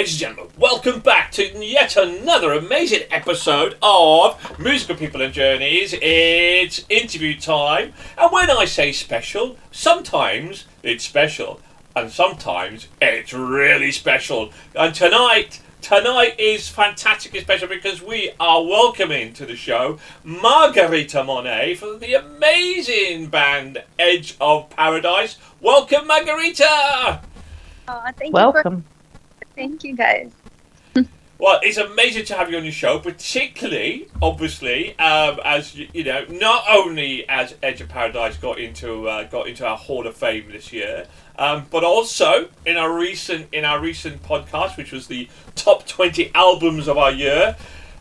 Ladies and gentlemen, welcome back to yet another amazing episode of Musical People and Journeys. It's interview time, and when I say special, sometimes it's special, and sometimes it's really special. And tonight is fantastically special because we are welcoming to the show Margarita Monet from the amazing band Edge of Paradise. Welcome, Margarita! Welcome. Thank you, guys. Well, it's amazing to have you on your show, particularly, obviously, as you know, not only as Edge of Paradise got into our Hall of Fame this year, but also in our recent podcast, which was the top 20 albums of our year.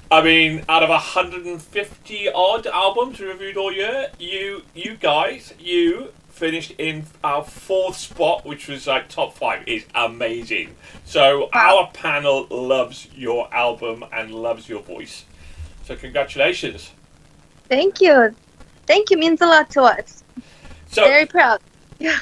I mean, out of 150 odd albums we reviewed all year, you guys finished in our fourth spot, which was like top 5. Is amazing. So our panel loves your album and loves your voice. So congratulations. Thank you. Means a lot to us. So very proud. We're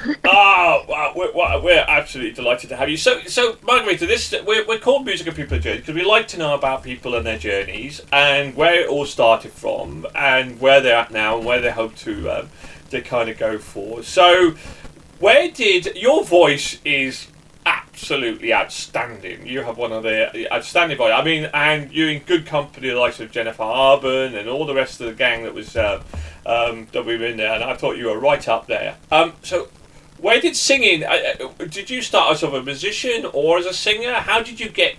absolutely delighted to have you. So Margarita, we're called Musical People and Journeys because we like to know about people and their journeys and where it all started from and where they're at now and where they hope to kind of go for. So where did your voice is absolutely outstanding. You have one of the outstanding voices. I mean, and you're in good company, the likes of Jennifer Arbon and all the rest of the gang that was that we were in there, and I thought you were right up there. So where did singing? Did you start as a musician or as a singer? How did you get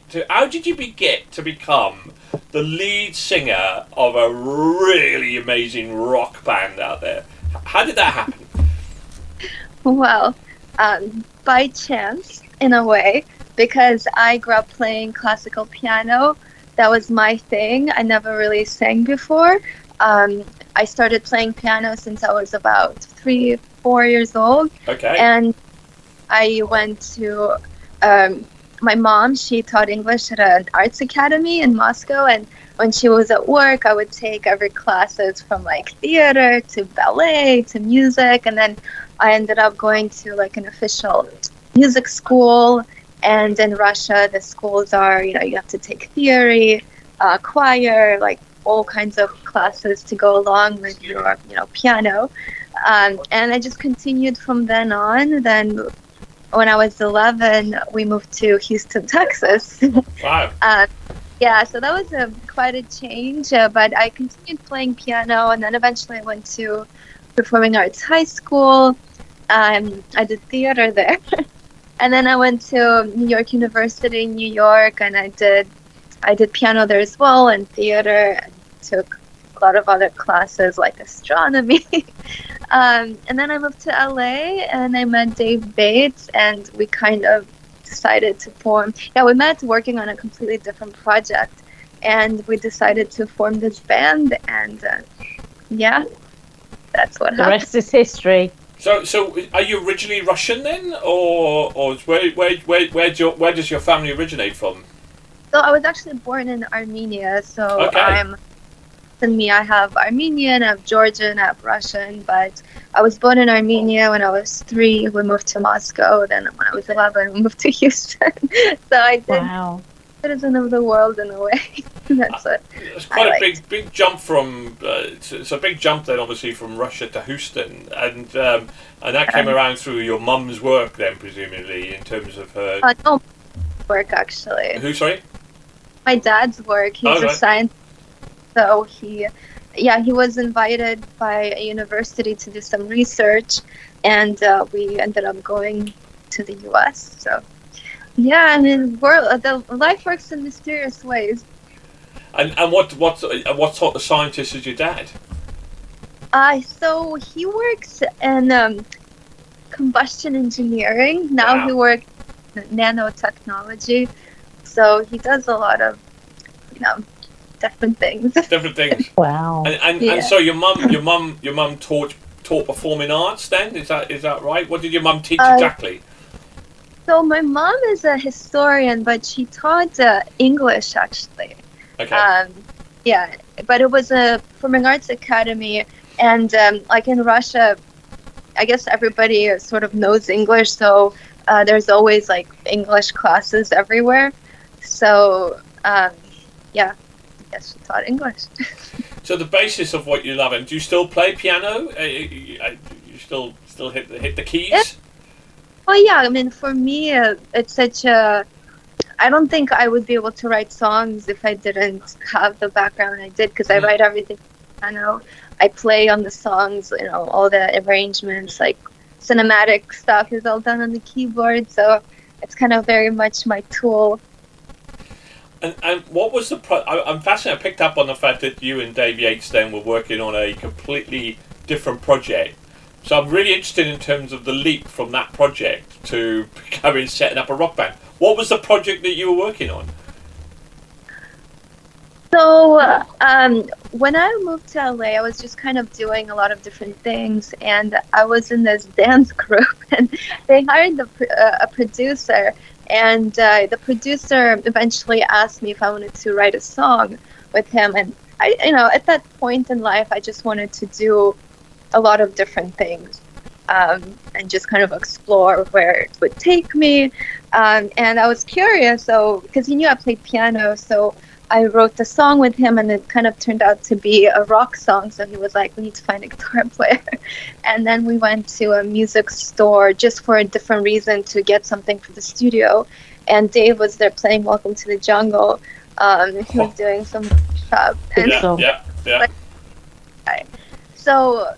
to become the lead singer of a really amazing rock band out there? How did that happen? Well, by chance, in a way, because I grew up playing classical piano. That was my thing. I never really sang before. I started playing piano since I was about 3-4 years old. Okay. And I went to my mom. She taught English at an arts academy in Moscow, and when she was at work, I would take every classes from like theater to ballet to music, and then I ended up going to like an official music school. And in Russia, the schools are, you have to take theory, choir, like all kinds of classes to go along with your, piano. And I just continued from then on. Then when I was 11, we moved to Houston, Texas. Wow. Yeah, so that was quite a change, but I continued playing piano, and then eventually I went to Performing Arts High School. I did theater there. And then I went to New York University in New York, and I did piano there as well, and theater, and took a lot of other classes like astronomy. And then I moved to LA, and I met Dave Bates, and we kind of decided to form. Yeah, we met working on a completely different project, and we decided to form this band, and that's what happened. The rest is history. So are you originally Russian then, or where does your family originate from? So I was actually born in Armenia, so okay. I have Armenian, I have Georgian, I have Russian, but I was born in Armenia when I was 3. We moved to Moscow. Then when I was 11, we moved to Houston. So I did citizen of the world in a way. That's what. It's quite a big jump from. It's a big jump then, obviously, from Russia to Houston, and that came around through your mum's work, then presumably, in terms of her. No, work actually. Who? Sorry. My dad's work. He's a scientist. So he was invited by a university to do some research, and we ended up going to the U.S. So, yeah, I mean, the life works in mysterious ways. And what sort of scientist is your dad? So he works in combustion engineering. Now He works in nanotechnology. So he does a lot of, different things. Wow. And so your mum taught performing arts then? Is that right? What did your mum teach exactly? So my mom is a historian, but she taught English actually. Okay. But it was a performing arts academy, and like in Russia, I guess everybody sort of knows English, so there's always like English classes everywhere. So, yeah, I guess she taught English. So the basis of what you love, and do you still play piano? You still hit the keys? Yeah. Well, yeah, I mean, for me, it's such a... I don't think I would be able to write songs if I didn't have the background I did, because I write everything on piano. I play on the songs, you know, all the arrangements, like cinematic stuff is all done on the keyboard, so it's kind of very much my tool. And what was the... I'm fascinated. I picked up on the fact that you and Dave Yates then were working on a completely different project. So I'm really interested in terms of the leap from that project to becoming setting up a rock band. What was the project that you were working on? So when I moved to LA, I was just kind of doing a lot of different things, and I was in this dance group, and they hired a producer, and the producer eventually asked me if I wanted to write a song with him, and I, you know, at that point in life, I just wanted to do a lot of different things, and just kind of explore where it would take me, and I was curious, so because he knew I played piano, so I wrote the song with him, and it kind of turned out to be a rock song. So he was like, we need to find a guitar player. And then we went to a music store just for a different reason, to get something for the studio. And Dave was there playing Welcome to the Jungle. He was doing some stuff. And yeah. So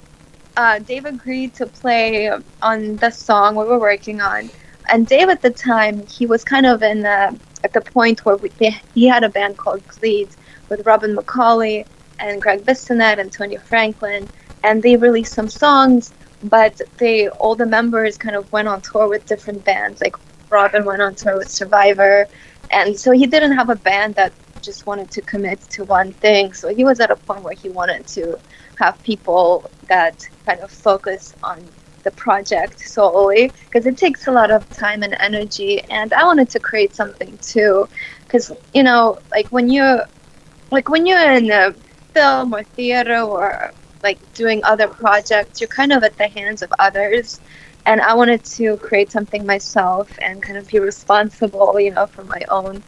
Dave agreed to play on the song we were working on. And Dave at the time, he was kind of in at the point where he had a band called Gleed with Robin McCauley and Greg Bissonette and Tony Franklin, and they released some songs, but all the members kind of went on tour with different bands. Like Robin went on tour with Survivor, and so he didn't have a band that just wanted to commit to one thing. So he was at a point where he wanted to have people that kind of focus on the project solely, because it takes a lot of time and energy, and I wanted to create something too, because, you know, like when you're in a film or theater or like doing other projects, you're kind of at the hands of others, and I wanted to create something myself and kind of be responsible, you know, for my own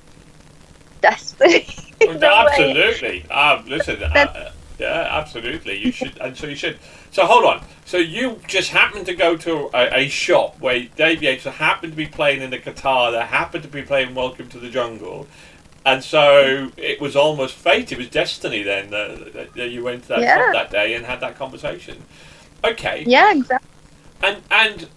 destiny. Absolutely. Listen, yeah, absolutely. You should, and so you should. So hold on. So you just happened to go to a shop where Dave Yates happened to be playing in the guitar, that happened to be playing Welcome to the Jungle, and so it was almost fate. It was destiny then that you went to that shop that day and had that conversation. Okay. Yeah, exactly. And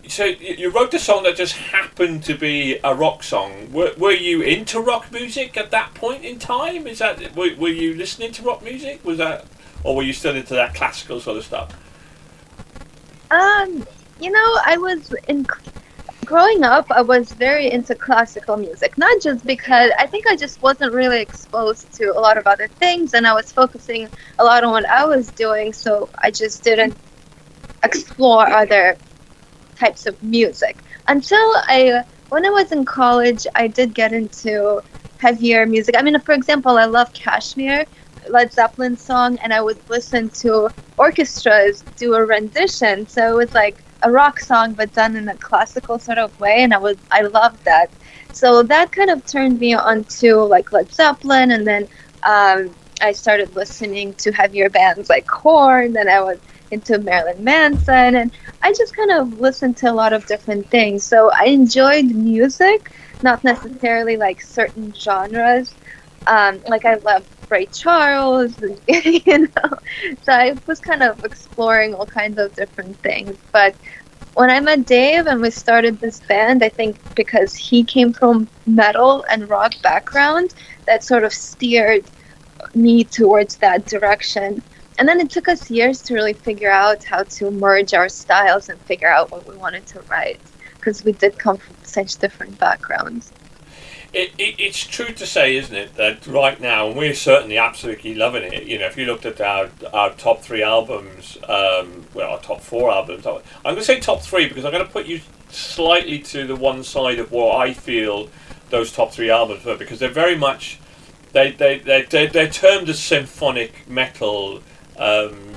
so you wrote a song that just happened to be a rock song. Were you into rock music at that point in time? Is that were you listening to rock music? Was that, or were you still into that classical sort of stuff? You know, growing up, I was very into classical music. Not just because I think I just wasn't really exposed to a lot of other things, and I was focusing a lot on what I was doing, so I just didn't explore other types of music until when I was in college. I did get into heavier music. I mean, for example, I love Kashmir, Led Zeppelin song, and I would listen to orchestras do a rendition, so it was like a rock song but done in a classical sort of way, and I loved that. So that kind of turned me onto like Led Zeppelin, and then I started listening to heavier bands like Korn, and I was into Marilyn Manson, and I just kind of listened to a lot of different things. So I enjoyed music, not necessarily like certain genres. Like I loved Ray Charles, you know. So I was kind of exploring all kinds of different things. But when I met Dave and we started this band, I think because he came from metal and rock background, that sort of steered me towards that direction. And then it took us years to really figure out how to merge our styles and figure out what we wanted to write, because we did come from such different backgrounds. It's true to say, isn't it, that right now, and we're certainly absolutely loving it. You know, if you looked at our top 3 albums, our top 4 albums, I'm going to say top 3 because I'm going to put you slightly to the one side of what I feel those top 3 albums were, because they're very much they're termed as symphonic metal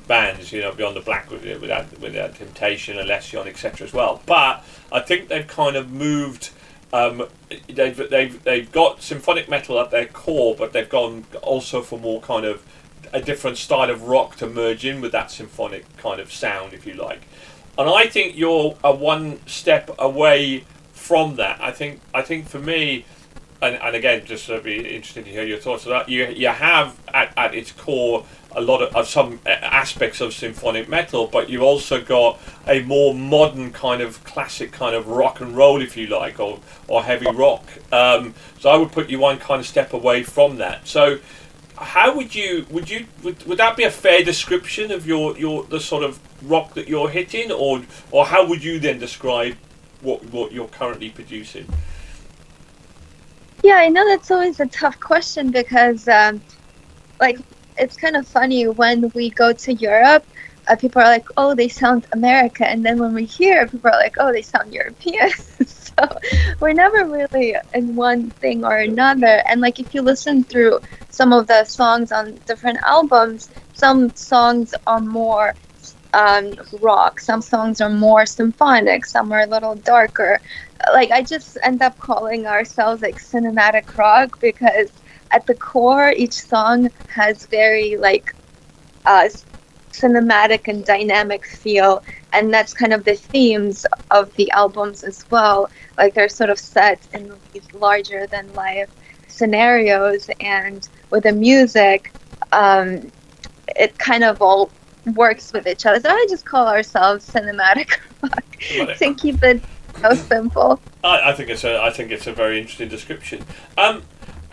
bands, you know, Beyond the Black without Temptation, Alession, etc. as well. But I think they've kind of moved They've got symphonic metal at their core, but they've gone also for more kind of a different style of rock to merge in with that symphonic kind of sound, if you like. And I think you're one step away from that. I think for me, and again, just to be interested to hear your thoughts on that, you have at its core a lot of some aspects of symphonic metal, but you've also got a more modern kind of classic kind of rock and roll, if you like, or heavy rock. So I would put you one kind of step away from that. So how would that be a fair description of the sort of rock that you're hitting, or how would you then describe what you're currently producing? Yeah, I know that's always a tough question because, it's kind of funny when we go to Europe, people are like, oh, they sound American. And then when we hear, people are like, oh, they sound European. So we're never really in one thing or another. And like, if you listen through some of the songs on different albums, some songs are more rock, some songs are more symphonic, some are a little darker. Like, I just end up calling ourselves like cinematic rock because at the core, each song has very cinematic and dynamic feel, and that's kind of the themes of the albums as well. Like, they're sort of set in these larger than life scenarios, and with the music, it kind of all works with each other. So I just call ourselves cinematic rock to keep it so simple. I think it's a very interesting description.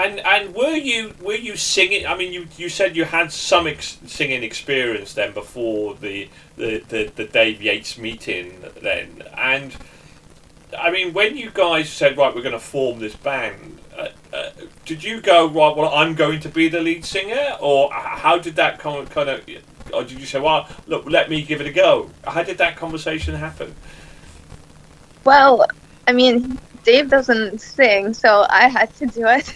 And were you singing? I mean, you said you had some singing experience then before the Dave Yates meeting then, and I mean, when you guys said, right, we're going to form this band, did you go, right, well, I'm going to be the lead singer, or how did that kind of, or did you say, well, look, let me give it a go? How did that conversation happen? Well, I mean, Dave doesn't sing, so I had to do it.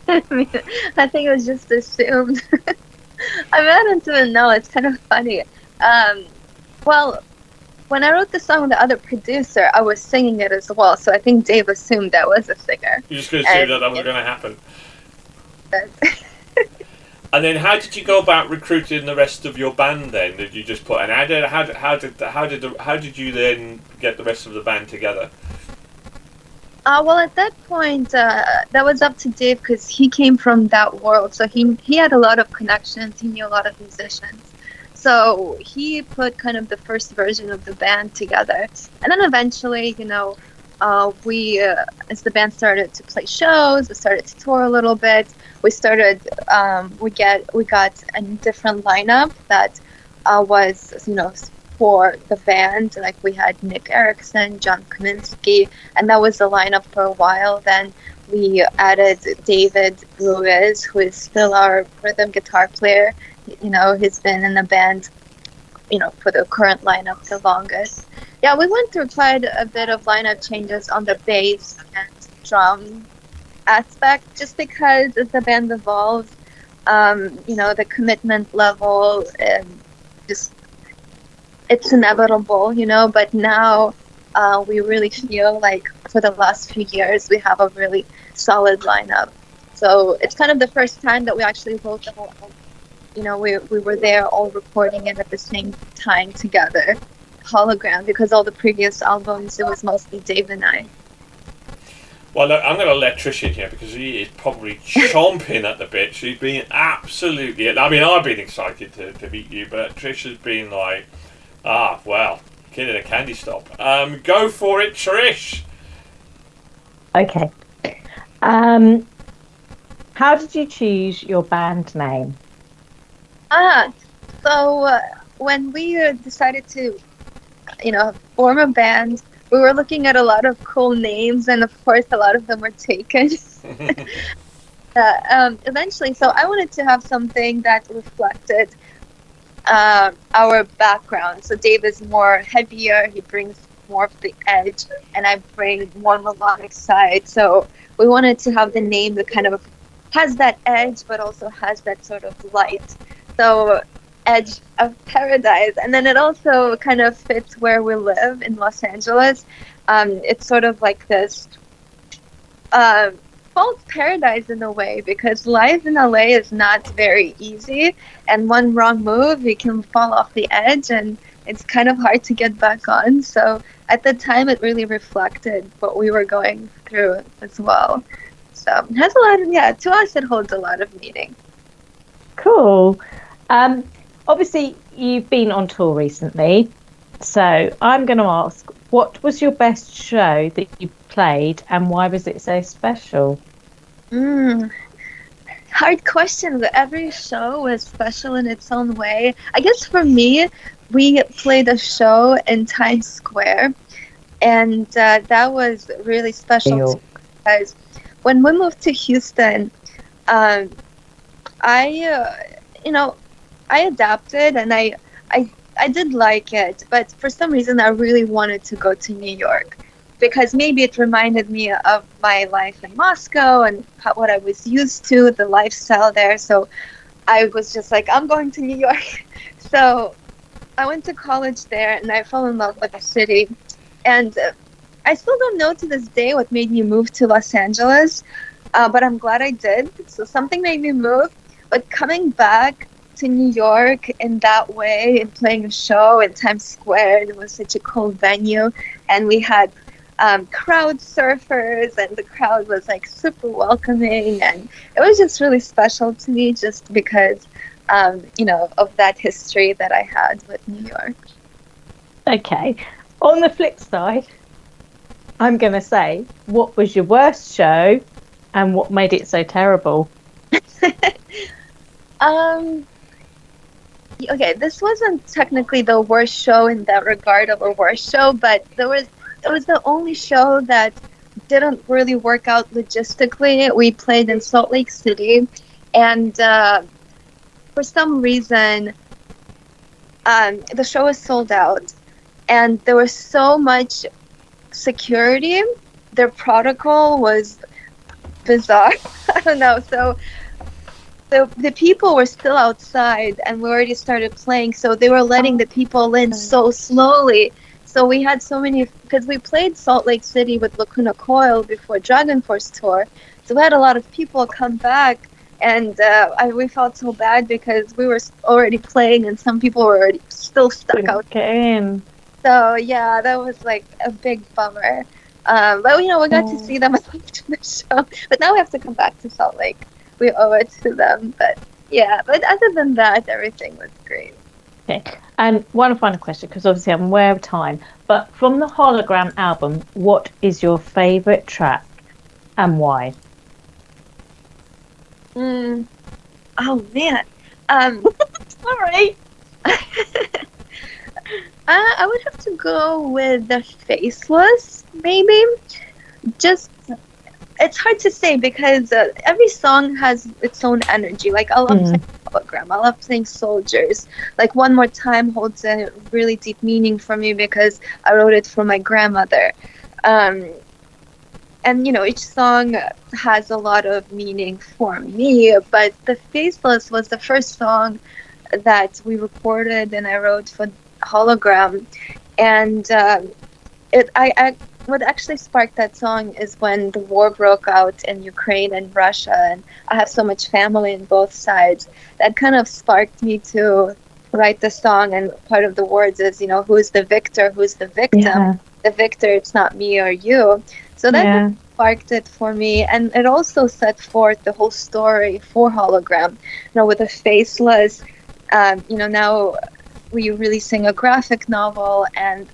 I mean, I think it was just assumed. I mean, I don't even know. It's kind of funny. Well, when I wrote the song with the other producer, I was singing it as well. So I think Dave assumed I was a singer. You just couldn't say that was going to happen. And then, how did you go about recruiting the rest of your band? Then did you just put an ad in? How did you then get the rest of the band together? Well, at that point, that was up to Dave because he came from that world. So he had a lot of connections. He knew a lot of musicians. So he put kind of the first version of the band together. And then eventually, we, as the band started to play shows, we started to tour a little bit. We started, we got a different lineup that was, for the band. Like, we had Nick Erickson, John Kaminsky, and that was the lineup for a while. Then we added David Ruiz, who is still our rhythm guitar player. He's been in the band, for the current lineup the longest. Yeah, we went through quite a bit of lineup changes on the bass and drum aspect, just because as the band evolves, the commitment level just, it's inevitable, but now we really feel like for the last few years we have a really solid lineup. So it's kind of the first time that we actually wrote the whole album. We were there all recording it at the same time together, hologram, because all the previous albums it was mostly Dave and I. Well, look, I'm going to let Trish in here because he is probably chomping at the bit. She's been absolutely... I mean, I've been excited to meet you, but Trish has been like, well, kid in a candy stop. Go for it, Trish. Okay. How did you choose your band name? So when we decided to, form a band, we were looking at a lot of cool names, and of course, a lot of them were taken. Eventually, so I wanted to have something that reflected our background. So Dave is more heavier, he brings more of the edge, and I bring more melodic side. So we wanted to have the name that kind of has that edge, but also has that sort of light. So Edge of Paradise. And then it also kind of fits where we live in Los Angeles. It's sort of like this uh, false paradise in a way, because life in LA is not very easy, and one wrong move, you can fall off the edge, and it's kind of hard to get back on. So at the time, it really reflected what we were going through as well. So it has a lot of, yeah, to us, it holds a lot of meaning. Cool. Obviously, you've been on tour recently, so I'm going to ask, what was your best show that you played, and why was it so special? Hard question. Every show was special in its own way. I guess for me, we played a show in Times Square, and that was really special because when we moved to Houston, I, I adapted, and I did like it, but for some reason I really wanted to go to New York, because maybe it reminded me of my life in Moscow and what I was used to, the lifestyle there. So I was just like, I'm going to New York. So I went to college there, and I fell in love with the city. And I still don't know to this day what made me move to Los Angeles, but I'm glad I did. So something made me move. But coming back to New York in that way and playing a show in Times Square, it was such a cool venue, and we had crowd surfers, and the crowd was like super welcoming, and it was just really special to me, just because of that history that I had with New York. Okay. On the flip side, I'm going to say, what was your worst show, and what made it so terrible? Okay, this wasn't technically the worst show in that regard of a worst show, but it was the only show that didn't really work out logistically. We played in Salt Lake City, and for some reason, the show was sold out, and there was so much security. Their protocol was bizarre. I don't know. So the people were still outside, and we already started playing, so they were letting the people in so slowly. So we had so many, because we played Salt Lake City with Lacuna Coil before Dragon Force tour, so we had a lot of people come back, and we felt so bad because we were already playing, and some people were already still stuck out. Okay. So yeah, that was like a big bummer. But we got to see them after the show, but now we have to come back to Salt Lake. We owe it to them. But yeah, but other than that, everything was great. Okay. And one final question, because obviously I'm aware of time, but from the Hologram album, what is your favourite track and why? Oh man. Sorry. I would have to go with The Faceless, maybe. Just, it's hard to say, because every song has its own energy. Like, I love playing Hologram. I love playing Soldiers. Like, One More Time holds a really deep meaning for me because I wrote it for my grandmother. And, each song has a lot of meaning for me, but The Faceless was the first song that we recorded and I wrote for Hologram. And what actually sparked that song is when the war broke out in Ukraine and Russia, and I have so much family in both sides. That kind of sparked me to write the song, and part of the words is, who's the victor, who's the victim? Yeah. The victor, it's not me or you. So that sparked it for me, and it also set forth the whole story for Hologram. With The Faceless, now we releasing a graphic novel, and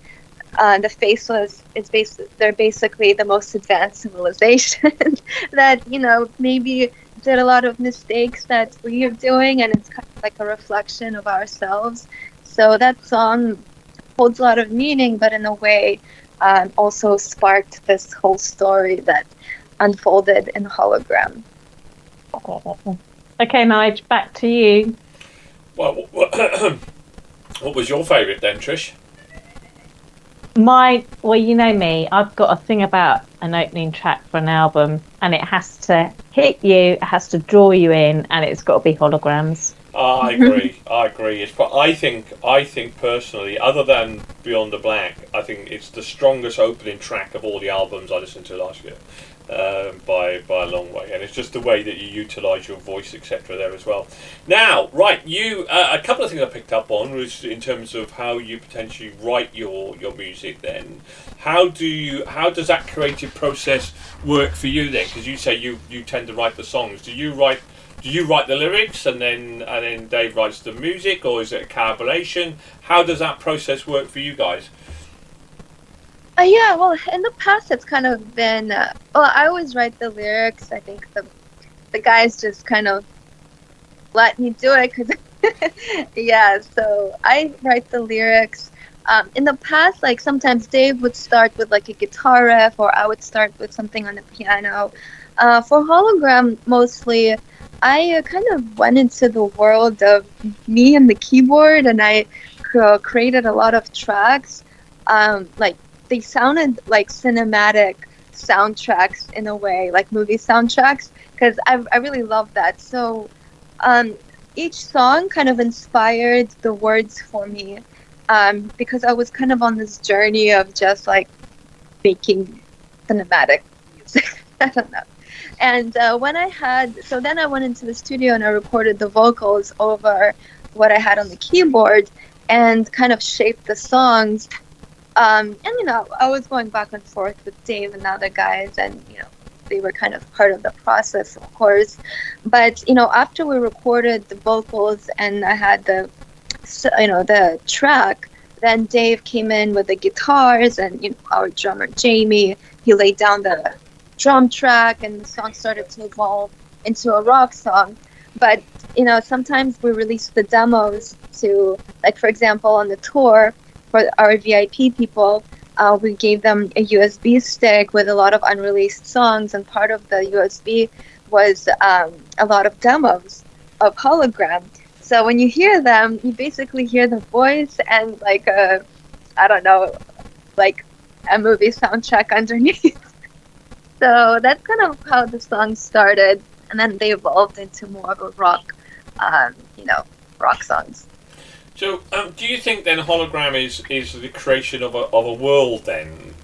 The Faceless is they're basically the most advanced civilization that, maybe did a lot of mistakes that we are doing, and it's kind of like a reflection of ourselves. So that song holds a lot of meaning, but in a way also sparked this whole story that unfolded in Hologram. Okay, Nige, back to you. Well, what was your favourite then, Trish? Well, you know me, I've got a thing about an opening track for an album, and it has to hit you, it has to draw you in, and it's got to be Holograms. I agree. I agree. I think personally, other than Beyond the Black, I think it's the strongest opening track of all the albums I listened to last year, by a long way. And it's just the way that you utilise your voice, etc. There as well. Now, right, you a couple of things I picked up on was in terms of how you potentially write your music. Then, how does that creative process work for you then? Because you say you tend to write the songs. Do you write the lyrics and then Dave writes the music, or is it a collaboration? How does that process work for you guys? Yeah, well, in the past, it's kind of been. Well, I always write the lyrics. I think the guys just kind of let me do it because, yeah. So I write the lyrics. In the past, like sometimes Dave would start with like a guitar riff, or I would start with something on the piano. For Hologram, mostly, I kind of went into the world of me and the keyboard, and I created a lot of tracks. Like they sounded like cinematic soundtracks in a way, like movie soundtracks, because I really love that. So each song kind of inspired the words for me, because I was kind of on this journey of just like making cinematic music. I don't know. And then I went into the studio and I recorded the vocals over what I had on the keyboard and kind of shaped the songs. And, I was going back and forth with Dave and the other guys, and, they were kind of part of the process, of course. But, after we recorded the vocals and I had the track, then Dave came in with the guitars and, our drummer, Jamie, he laid down the drum track and the song started to evolve into a rock song. But, sometimes we released the demos to, like, for example, on the tour, for our VIP people, we gave them a USB stick with a lot of unreleased songs, and part of the USB was a lot of demos of Hologram. So when you hear them, you basically hear the voice and like a movie soundtrack underneath. So that's kind of how the song started, and then they evolved into more of a rock, rock songs. So, do you think then Hologram is the creation of a world then?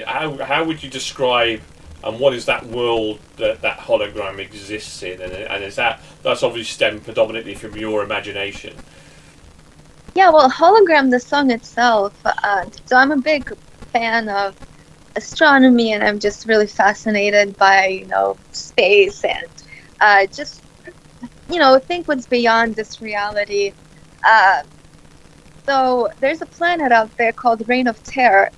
How would you describe and what is that world that Hologram exists in? And is that's obviously stemmed predominantly from your imagination? Yeah, well, Hologram, the song itself, so I'm a big fan of astronomy, and I'm just really fascinated by, space and just, think what's beyond this reality. So there's a planet out there called Reign of Terror,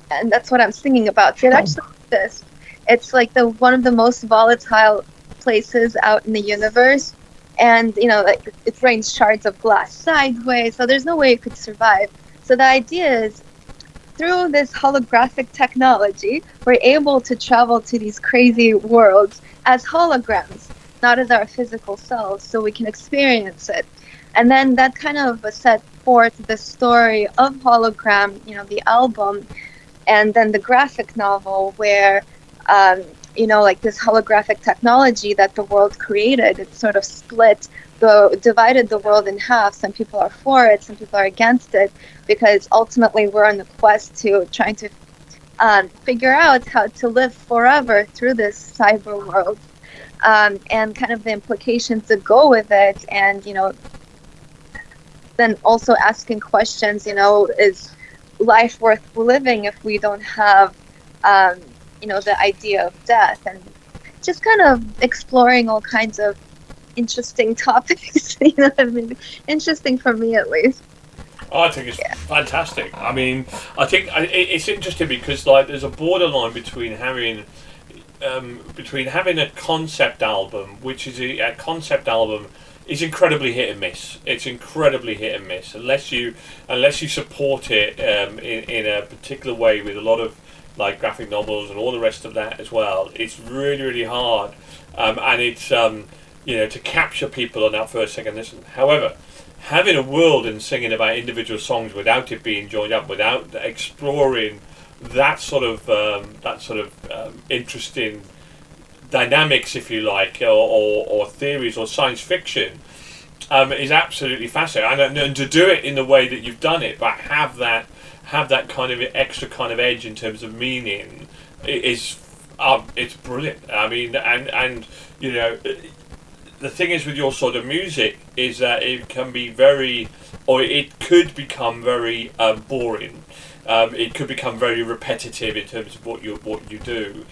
and that's what I'm singing about. It actually exists. It's like one of the most volatile places out in the universe, and like it rains shards of glass sideways, so there's no way it could survive. So the idea is, through this holographic technology, we're able to travel to these crazy worlds as holograms, not as our physical selves, so we can experience it. And then that kind of set forth the story of Hologram, the album, and then the graphic novel where, like this holographic technology that the world created, it sort of divided the world in half. Some people are for it, some people are against it, because ultimately we're on the quest to trying to figure out how to live forever through this cyber world, and kind of the implications that go with it, and, then also asking questions, is life worth living if we don't have, the idea of death, and just kind of exploring all kinds of interesting topics, interesting for me at least. Oh, I think it's fantastic. I mean, I think it's interesting because like there's a borderline between having a concept album, which is a concept album is incredibly hit and miss. It's incredibly hit and miss unless you support it in a particular way with a lot of like graphic novels and all the rest of that as well. It's really, really hard, and it's to capture people on that first second listen. However, having a world and singing about individual songs without it being joined up, without exploring that sort of interesting dynamics, if you like, or theories or science fiction, is absolutely fascinating, and to do it in the way that you've done it, but have that kind of extra kind of edge in terms of meaning, is it's brilliant. I mean, and you know, the thing is with your sort of music is that it can be very, or it could become very boring. It could become very repetitive in terms of what you do.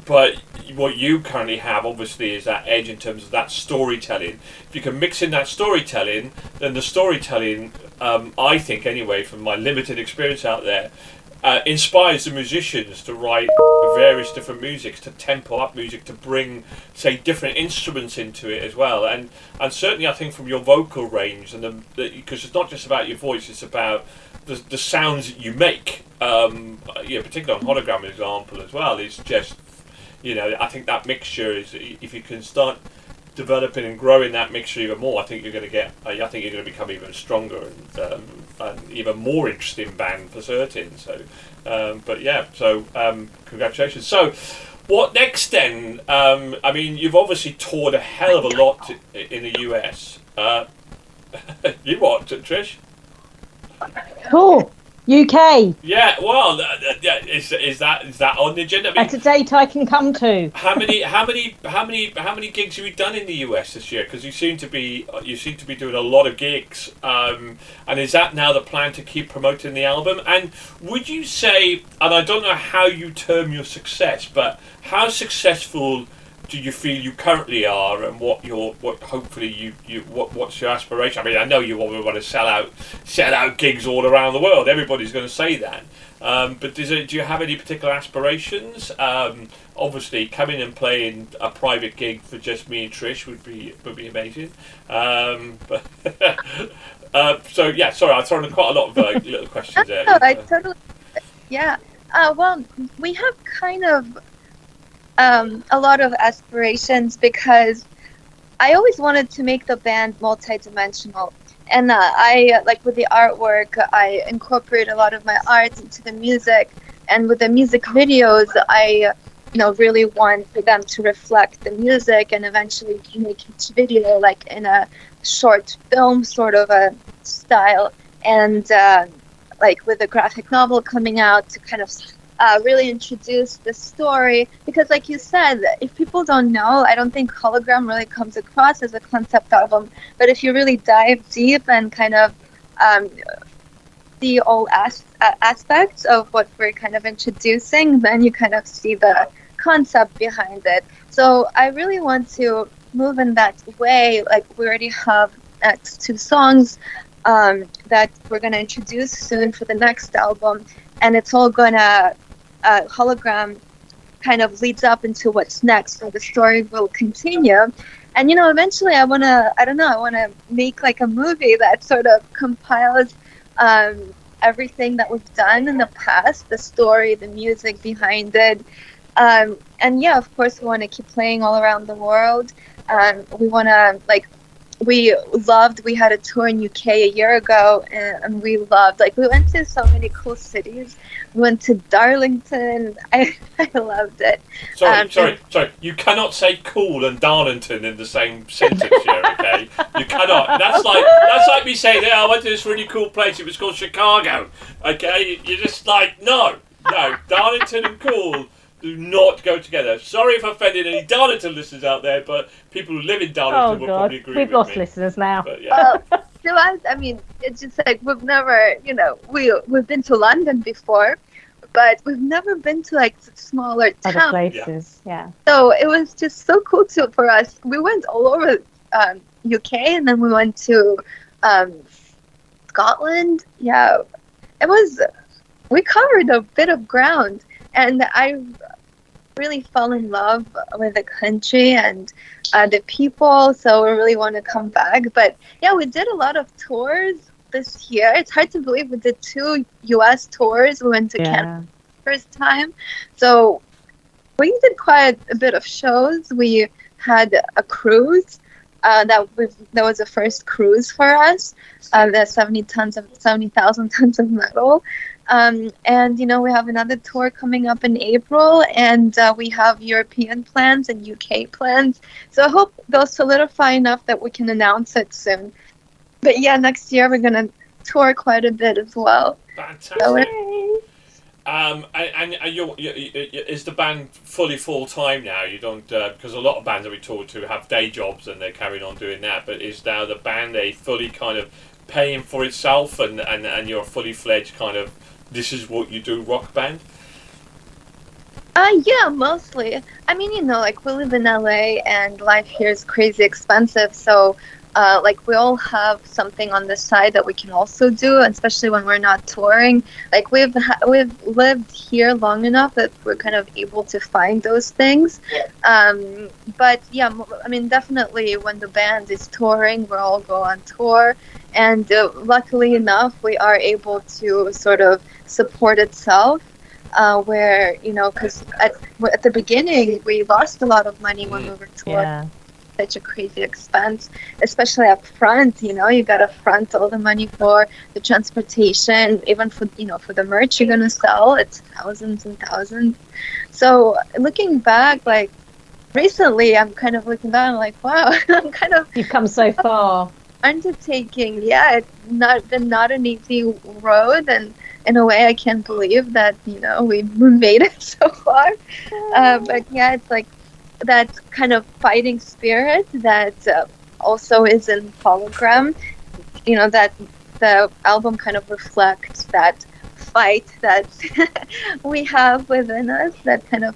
But what you currently have, obviously, is that edge in terms of that storytelling. If you can mix in that storytelling, then the storytelling, I think anyway, from my limited experience out there, inspires the musicians to write various different musics, to tempo up music, to bring, say, different instruments into it as well. And certainly I think from your vocal range, and because it's not just about your voice, it's about the sounds that you make, particularly on Hologram example as well, is just, I think that mixture is, if you can start developing and growing that mixture even more, I think you're going to become even stronger and even more interesting band for certain. So, congratulations. So, what next then? I mean, you've obviously toured a hell of a lot in the US. You what, Trish? Cool. UK. Yeah, well, is that on the agenda? I mean, at a date I can come to. How many gigs have you done in the US this year? Because you seem to be doing a lot of gigs. And is that now the plan to keep promoting the album? And would you say, and I don't know how you term your success, but how successful do you feel you currently are, and what's your aspiration? I mean, I know you want to sell out gigs all around the world. Everybody's going to say that. But do you have any particular aspirations? Obviously, coming and playing a private gig for just me and Trish would be amazing. So yeah, sorry, I've thrown quite a lot of little questions there. No, I totally. Yeah. Well, we have kind of a lot of aspirations, because I always wanted to make the band multi-dimensional, and I like with the artwork, I incorporate a lot of my art into the music, and with the music videos, I really want for them to reflect the music, and eventually make each video like in a short film sort of a style, and like with a graphic novel coming out to kind of really introduce the story, because like you said, if people don't know, I don't think Hologram really comes across as a concept album, but if you really dive deep and kind of see all aspects of what we're kind of introducing, then you kind of see the concept behind it. So I really want to move in that way. Like, we already have 2 songs that we're going to introduce soon for the next album, and it's all going to Hologram kind of leads up into what's next, so the story will continue. And eventually I want to make like a movie that sort of compiles everything that we've done in the past, the story, the music behind it, and yeah, of course we want to keep playing all around the world. We want to we had a tour in UK a year ago, and we loved, we went to so many cool cities. We went to Darlington. I loved it. Sorry. You cannot say cool and Darlington in the same sentence here, okay? You cannot. That's like me saying, I went to this really cool place. It was called Chicago, okay? You're just like, no. Darlington and cool do not go together. Sorry if I offended any Darlington listeners out there, but people who live in Darlington will probably agree with me. We've lost listeners now. But, yeah. To us, I mean, it's just like we've never, we've been to London before, but we've never been to smaller towns. Other places, yeah. So it was just so cool for us. We went all over UK, and then we went to Scotland. Yeah, we covered a bit of ground, and I really fell in love with the country and the people, so we really want to come back. But yeah, we did a lot of tours this year. It's hard to believe we did 2 US tours. We went to Canada first time, so we did quite a bit of shows. We had a cruise that was the first cruise for us, the 70,000 tons of metal. And we have another tour coming up in April, and we have European plans and UK plans. So I hope they'll solidify enough that we can announce it soon. But yeah, next year we're gonna tour quite a bit as well. Fantastic. So And is the band fully full time now? You don't because a lot of bands that we talk to have day jobs and they're carrying on doing that. But is now the band a fully kind of paying for itself and you're a fully fledged kind of this is what you do rock band? Yeah, mostly. I mean, like we live in LA and life here is crazy expensive, so like we all have something on the side that we can also do, especially when we're not touring. Like we've lived here long enough that we're kind of able to find those things. But yeah, I mean, definitely when the band is touring, we all go on tour, and luckily enough, we are able to sort of support itself. Where because at the beginning we lost a lot of money when we were touring. Yeah. Such a crazy expense, especially up front. You gotta front all the money for the transportation, even for for the merch you're gonna sell. It's thousands and thousands. So looking back, like recently, I'm kind of looking back and like, wow, I'm kind of You've come so far. undertaking. Yeah, it's been not an easy road, and in a way, I can't believe that we made it so far. But yeah, it's like that kind of fighting spirit that also is in Hologram. That the album kind of reflects that fight that we have within us that kind of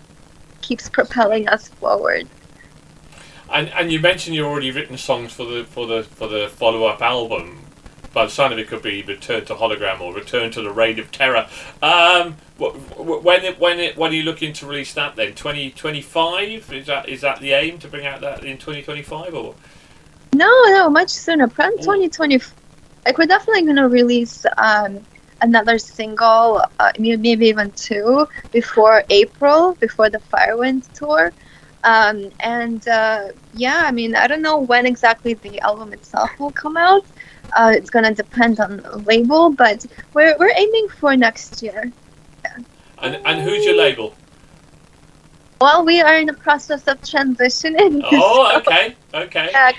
keeps propelling us forward. And you mentioned you've already written songs for the follow-up album. By the sound of it, could be Return to Hologram or Return to the Reign of Terror. When are you looking to release that then? 2025? Is that the aim to bring out that in 2025 or? No, much sooner. Probably 2020. Like we're definitely gonna release another single, maybe even two before April, before the Firewind tour. Yeah, I mean, I don't know when exactly the album itself will come out. It's gonna depend on the label, but we're aiming for next year. Yeah. And who's your label? Well, we are in the process of transitioning. Oh, okay. Yeah,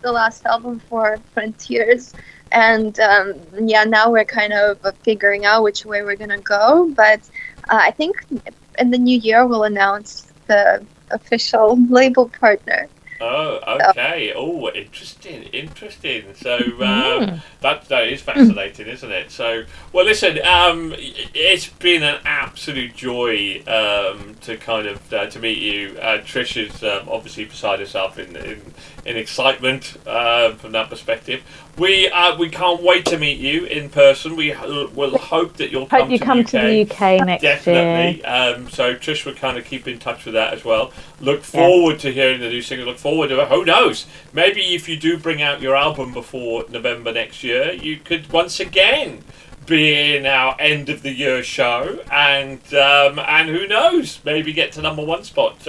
the last album for Frontiers, and yeah, now we're kind of figuring out which way we're gonna go. But I think in the new year we'll announce the official label partner. Oh, okay. Oh, interesting. So that is fascinating, isn't it? So, well, listen. It's been an absolute joy to kind of to meet you. Trish is obviously beside herself in excitement from that perspective. We can't wait to meet you in person. We'll hope that you'll come to the UK next year. Definitely. So Trish will kind of keep in touch with that as well. Look forward to hearing the new single. Look forward to it. Who knows? Maybe if you do bring out your album before November next year, you could once again be in our end of the year show, and who knows? Maybe get to #1 spot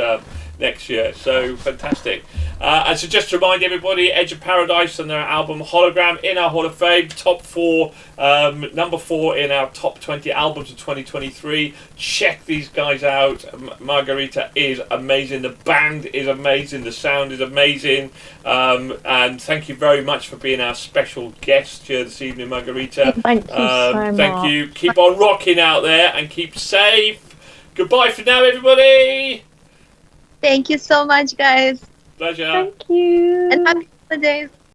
next year. So fantastic. And so just to remind everybody, Edge of Paradise and their album Hologram in our Hall of Fame, top 4, number 4 in our top 20 albums of 2023. Check these guys out. Margarita is amazing. The band is amazing. The sound is amazing. And thank you very much for being our special guest here this evening, Margarita. Thank you so much. Thank you. Keep on rocking out there and keep safe. Goodbye for now, everybody. Thank you so much, guys. Pleasure. Thank you. And happy holidays.